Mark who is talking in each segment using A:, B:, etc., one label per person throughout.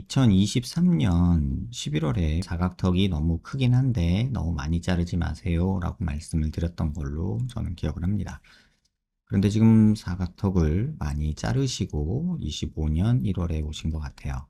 A: 2023년 11월에 사각턱이 너무 크긴 한데 너무 많이 자르지 마세요 라고 말씀을 드렸던 걸로 저는 기억을 합니다. 그런데 지금 사각턱을 많이 자르시고 25년 1월에 오신 것 같아요.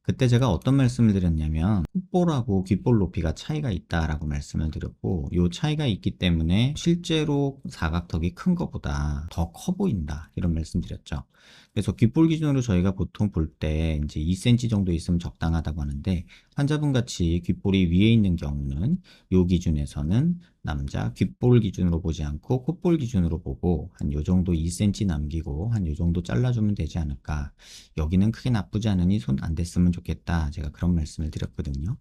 A: 그때 제가 어떤 말씀을 드렸냐면 콧볼하고 귓볼 높이가 차이가 있다라고 말씀을 드렸고, 이 차이가 있기 때문에 실제로 사각턱이 큰 것보다 더 커 보인다 이런 말씀 드렸죠. 그래서 귓볼 기준으로 저희가 보통 볼 때 이제 2cm 정도 있으면 적당하다고 하는데, 환자분 같이 귓볼이 위에 있는 경우는 이 기준에서는 남자 귓볼 기준으로 보지 않고 콧볼 기준으로 보고 한 요 정도 2cm 남기고 한 요 정도 잘라주면 되지 않을까. 여기는 크게 나쁘지 않으니 손 안 댔으면 좋겠다. 제가 그런 말씀을 드렸거든요.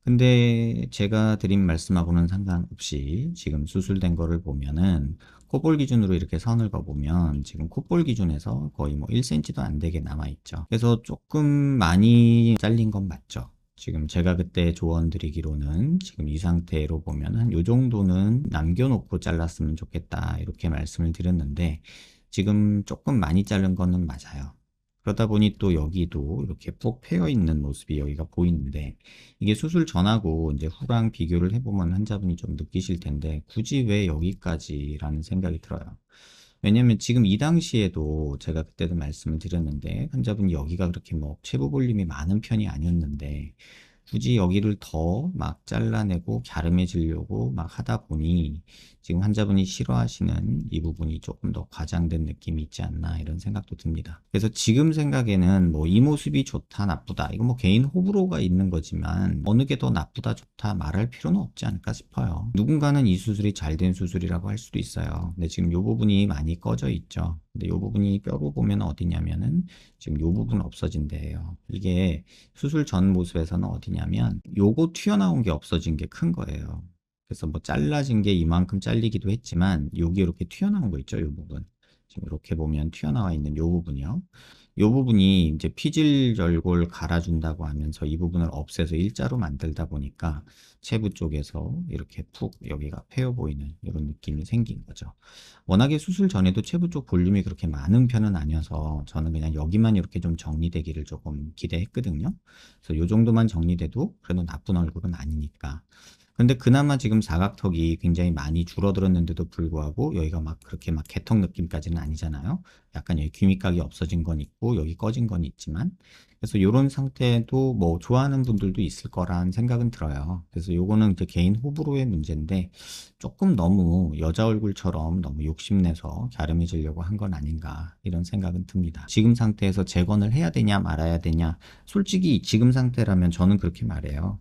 A: 근데 제가 드린 말씀하고는 상관없이 지금 수술된 거를 보면은 콧볼 기준으로 이렇게 선을 그어보면 지금 콧볼 기준에서 거의 뭐 1cm도 안 되게 남아있죠. 그래서 조금 많이 잘린 건 맞죠. 지금 제가 그때 조언 드리기로는 지금 이 상태로 보면 한 요 정도는 남겨놓고 잘랐으면 좋겠다 이렇게 말씀을 드렸는데, 지금 조금 많이 자른 거는 맞아요. 그러다 보니 또 여기도 이렇게 푹 패여 있는 모습이 여기가 보이는데, 이게 수술 전하고 이제 후랑 비교를 해보면 환자분이 좀 느끼실 텐데, 굳이 왜 여기까지라는 생각이 들어요. 왜냐면 지금 이 당시에도 제가 그때도 말씀을 드렸는데, 환자분이 여기가 그렇게 뭐 체부 볼륨이 많은 편이 아니었는데 굳이 여기를 더 막 잘라내고 갸름해지려고 막 하다 보니 지금 환자분이 싫어하시는 이 부분이 조금 더 과장된 느낌이 있지 않나 이런 생각도 듭니다. 그래서 지금 생각에는 뭐 이 모습이 좋다 나쁘다 이거 뭐 개인 호불호가 있는 거지만, 어느 게 더 나쁘다 좋다 말할 필요는 없지 않을까 싶어요. 누군가는 이 수술이 잘 된 수술이라고 할 수도 있어요. 근데 지금 이 부분이 많이 꺼져 있죠. 근데 이 부분이 뼈로 보면 어디냐면은 지금 이 부분 없어진 데예요. 이게 수술 전 모습에서는 어디냐면 요거 튀어나온 게 없어진 게 큰 거예요. 그래서 뭐 잘라진 게 이만큼 잘리기도 했지만 여기 이렇게 튀어나온 거 있죠, 요 부분. 지금 이렇게 보면 튀어나와 있는 요 부분이요. 요 부분이 이제 피질 절골 갈아준다고 하면서 이 부분을 없애서 일자로 만들다 보니까 체부 쪽에서 이렇게 푹 여기가 패여 보이는 이런 느낌이 생긴 거죠. 워낙에 수술 전에도 체부 쪽 볼륨이 그렇게 많은 편은 아니어서 저는 그냥 여기만 이렇게 좀 정리되기를 조금 기대했거든요. 그래서 요 정도만 정리돼도 그래도 나쁜 얼굴은 아니니까. 근데 그나마 지금 사각턱이 굉장히 많이 줄어들었는데도 불구하고 여기가 막 그렇게 막 개턱 느낌까지는 아니잖아요. 약간 여기 귀밑각이 없어진 건 있고 여기 꺼진 건 있지만, 그래서 이런 상태도 뭐 좋아하는 분들도 있을 거란 생각은 들어요. 그래서 요거는 이제 개인 호불호의 문제인데, 조금 너무 여자 얼굴처럼 너무 욕심내서 갸름해지려고 한 건 아닌가 이런 생각은 듭니다. 지금 상태에서 재건을 해야 되냐 말아야 되냐, 솔직히 지금 상태라면 저는 그렇게 말해요.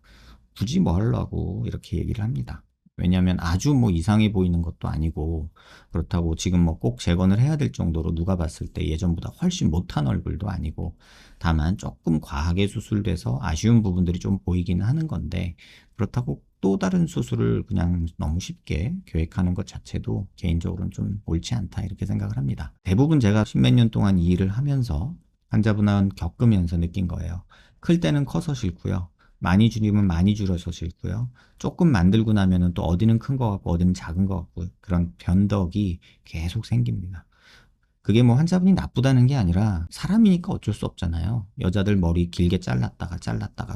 A: 굳이 뭐 하려고 이렇게 얘기를 합니다. 왜냐하면 아주 뭐 이상해 보이는 것도 아니고, 그렇다고 지금 뭐 꼭 재건을 해야 될 정도로 누가 봤을 때 예전보다 훨씬 못한 얼굴도 아니고, 다만 조금 과하게 수술돼서 아쉬운 부분들이 좀 보이기는 하는 건데, 그렇다고 또 다른 수술을 그냥 너무 쉽게 계획하는 것 자체도 개인적으로는 좀 옳지 않다 이렇게 생각을 합니다. 대부분 제가 십몇 년 동안 이 일을 하면서 환자분은 겪으면서 느낀 거예요. 클 때는 커서 싫고요. 많이 줄이면 많이 줄여서 싫고요. 조금 만들고 나면은 또 어디는 큰 거 같고 어디는 작은 거 같고 그런 변덕이 계속 생깁니다. 그게 뭐 환자분이 나쁘다는 게 아니라 사람이니까 어쩔 수 없잖아요. 여자들 머리 길게 잘랐다가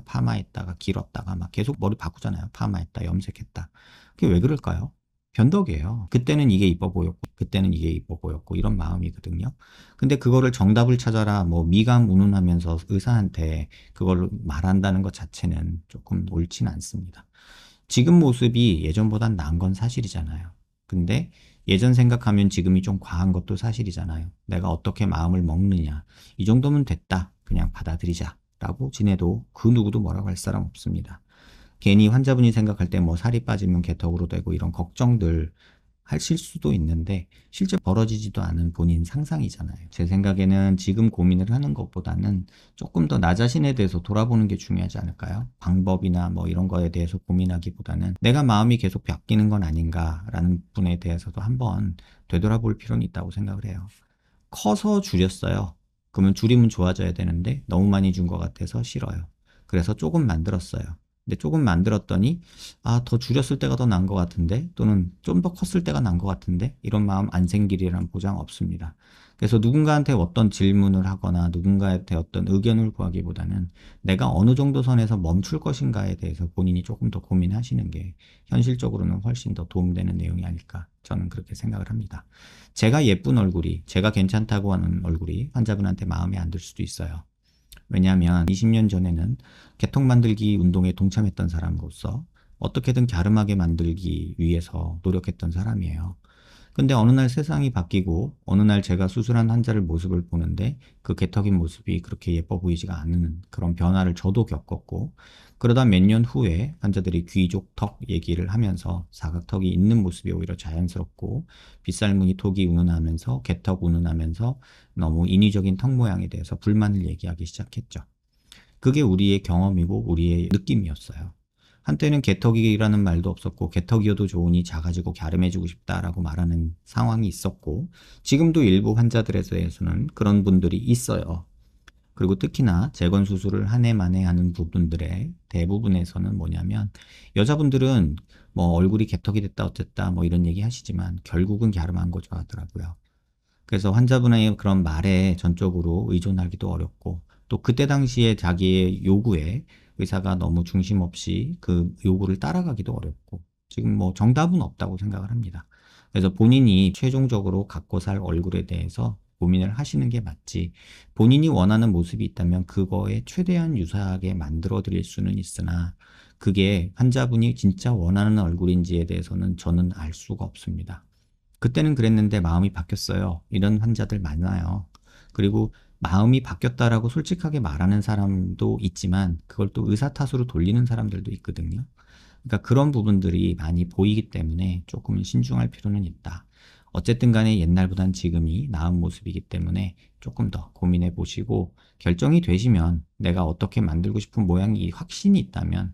A: 파마했다가 길었다가 막 계속 머리 바꾸잖아요. 파마했다, 염색했다. 그게 왜 그럴까요? 변덕이에요. 그때는 이게 이뻐 보였고 그때는 이게 이뻐 보였고 이런 마음이거든요. 근데 그거를 정답을 찾아라 뭐 미감 운운하면서 의사한테 그걸 말한다는 것 자체는 조금 옳지는 않습니다. 지금 모습이 예전보단 나은 건 사실이잖아요. 근데 예전 생각하면 지금이 좀 과한 것도 사실이잖아요. 내가 어떻게 마음을 먹느냐. 이 정도면 됐다. 그냥 받아들이자. 라고 지내도 그 누구도 뭐라고 할 사람 없습니다. 괜히 환자분이 생각할 때 뭐 살이 빠지면 개턱으로 되고 이런 걱정들 하실 수도 있는데, 실제 벌어지지도 않은 본인 상상이잖아요. 제 생각에는 지금 고민을 하는 것보다는 조금 더 나 자신에 대해서 돌아보는 게 중요하지 않을까요? 방법이나 뭐 이런 거에 대해서 고민하기보다는 내가 마음이 계속 바뀌는 건 아닌가라는 부분에 대해서도 한번 되돌아볼 필요는 있다고 생각을 해요. 커서 줄였어요. 그러면 줄이면 좋아져야 되는데 너무 많이 준 것 같아서 싫어요. 그래서 조금 만들었어요. 근데 조금 만들었더니 더 줄였을 때가 더 나은 것 같은데, 또는 좀 더 컸을 때가 나은 것 같은데, 이런 마음 안 생기리란 보장 없습니다. 그래서 누군가한테 어떤 질문을 하거나 누군가한테 어떤 의견을 구하기보다는 내가 어느 정도 선에서 멈출 것인가에 대해서 본인이 조금 더 고민하시는 게 현실적으로는 훨씬 더 도움되는 내용이 아닐까 저는 그렇게 생각을 합니다. 제가 예쁜 얼굴이, 제가 괜찮다고 하는 얼굴이 환자분한테 마음에 안 들 수도 있어요. 왜냐하면 20년 전에는 개통 만들기 운동에 동참했던 사람으로서 어떻게든 갸름하게 만들기 위해서 노력했던 사람이에요. 근데 어느 날 세상이 바뀌고 어느 날 제가 수술한 환자를 모습을 보는데 그 개턱인 모습이 그렇게 예뻐 보이지가 않는 그런 변화를 저도 겪었고, 그러다 몇 년 후에 환자들이 귀족 턱 얘기를 하면서 사각턱이 있는 모습이 오히려 자연스럽고 빗살무늬 톡이 운운하면서 개턱 운운하면서 너무 인위적인 턱 모양에 대해서 불만을 얘기하기 시작했죠. 그게 우리의 경험이고 우리의 느낌이었어요. 한때는 개턱이라는 말도 없었고 개턱이어도 좋으니 작아지고 갸름해지고 싶다라고 말하는 상황이 있었고, 지금도 일부 환자들에 대해서는 그런 분들이 있어요. 그리고 특히나 재건 수술을 한 해 만에 하는 부분들의 대부분에서는 뭐냐면, 여자분들은 뭐 얼굴이 개턱이 됐다 어쨌다 뭐 이런 얘기 하시지만 결국은 갸름한 거 좋아하더라고요. 그래서 환자분의 그런 말에 전적으로 의존하기도 어렵고, 또 그때 당시에 자기의 요구에 의사가 너무 중심 없이 그 요구를 따라가기도 어렵고, 지금 뭐 정답은 없다고 생각을 합니다. 그래서 본인이 최종적으로 갖고 살 얼굴에 대해서 고민을 하시는 게 맞지, 본인이 원하는 모습이 있다면 그거에 최대한 유사하게 만들어 드릴 수는 있으나 그게 환자분이 진짜 원하는 얼굴인지에 대해서는 저는 알 수가 없습니다. 그때는 그랬는데 마음이 바뀌었어요. 이런 환자들 많아요. 그리고 마음이 바뀌었다라고 솔직하게 말하는 사람도 있지만 그걸 또 의사 탓으로 돌리는 사람들도 있거든요. 그러니까 그런 부분들이 많이 보이기 때문에 조금 신중할 필요는 있다. 어쨌든 간에 옛날보단 지금이 나은 모습이기 때문에 조금 더 고민해 보시고, 결정이 되시면 내가 어떻게 만들고 싶은 모양이 확신이 있다면,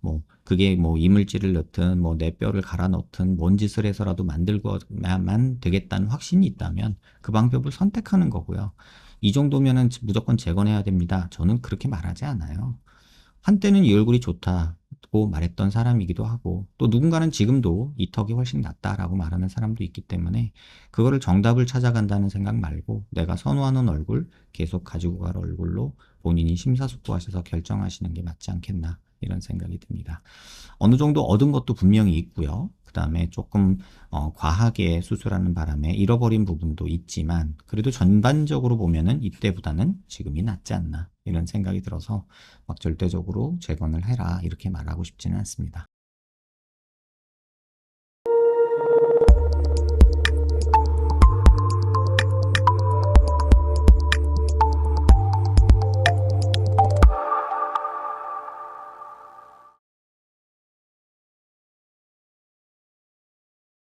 A: 뭐 그게 뭐 이물질을 넣든 뭐 내 뼈를 갈아 넣든 뭔 짓을 해서라도 만들고만 되겠다는 확신이 있다면 그 방법을 선택하는 거고요. 이 정도면은 무조건 재건해야 됩니다, 저는 그렇게 말하지 않아요. 한때는 이 얼굴이 좋다고 말했던 사람이기도 하고, 또 누군가는 지금도 이 턱이 훨씬 낫다라고 말하는 사람도 있기 때문에 그거를 정답을 찾아간다는 생각 말고 내가 선호하는 얼굴, 계속 가지고 갈 얼굴로 본인이 심사숙고하셔서 결정하시는 게 맞지 않겠나 이런 생각이 듭니다. 어느 정도 얻은 것도 분명히 있고요. 그 다음에 조금 과하게 수술하는 바람에 잃어버린 부분도 있지만 그래도 전반적으로 보면은 이때보다는 지금이 낫지 않나 이런 생각이 들어서 막 절대적으로 재건을 해라 이렇게 말하고 싶지는 않습니다.